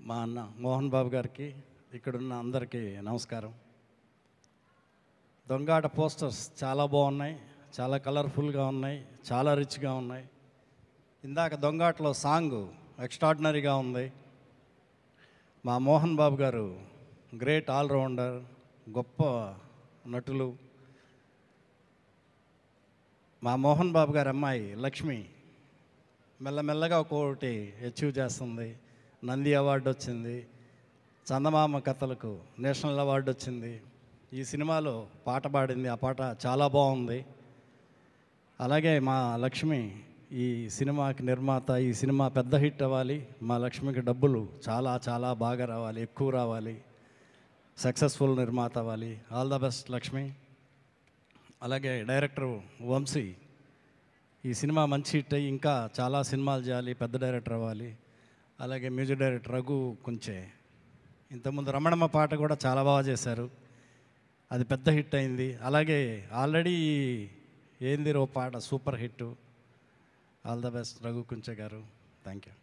మా అన్న మోహన్ బాబు గారికి, ఇక్కడున్న అందరికీ నమస్కారం. దొంగాట పోస్టర్స్ చాలా బాగున్నాయి, చాలా కలర్ఫుల్గా ఉన్నాయి, చాలా రిచ్గా ఉన్నాయి. ఇందాక దొంగాటలో సాంగ్ ఎక్స్ట్రాడినరీగా ఉంది. మా మోహన్ బాబు గారు గ్రేట్ ఆల్రౌండర్, గొప్ప నటులు. మా మోహన్ బాబు గారి అమ్మాయి లక్ష్మి మెల్లమెల్లగా ఒక్కొక్కటి అచీవ్ చేస్తుంది. నంది అవార్డు వచ్చింది, చందమామ కథలకు నేషనల్ అవార్డు వచ్చింది. ఈ సినిమాలో పాట పాడింది, ఆ పాట చాలా బాగుంది. అలాగే మా లక్ష్మి ఈ సినిమాకి నిర్మాత. ఈ సినిమా పెద్ద హిట్ అవ్వాలి, మా లక్ష్మికి డబ్బులు చాలా చాలా బాగా రావాలి, ఎక్కువ రావాలి, సక్సెస్ఫుల్ నిర్మాత అవ్వాలి. All the best Lakshmi. అలాగే డైరెక్టర్ వంశీ, ఈ సినిమా మంచి హిట్ అయ్యి ఇంకా చాలా సినిమాలు చేయాలి, పెద్ద డైరెక్టర్ అవ్వాలి. అలాగే మ్యూజిక్ డైరెక్టర్ రఘు కొంచె, ఇంతకుముందు రమణమ్మ పాట కూడా చాలా బాగా చేశారు, అది పెద్ద హిట్ అయింది. అలాగే ఆల్రెడీ ఏందిరో పాట super hit. All the best Raghu Kunche గారు. Thank you.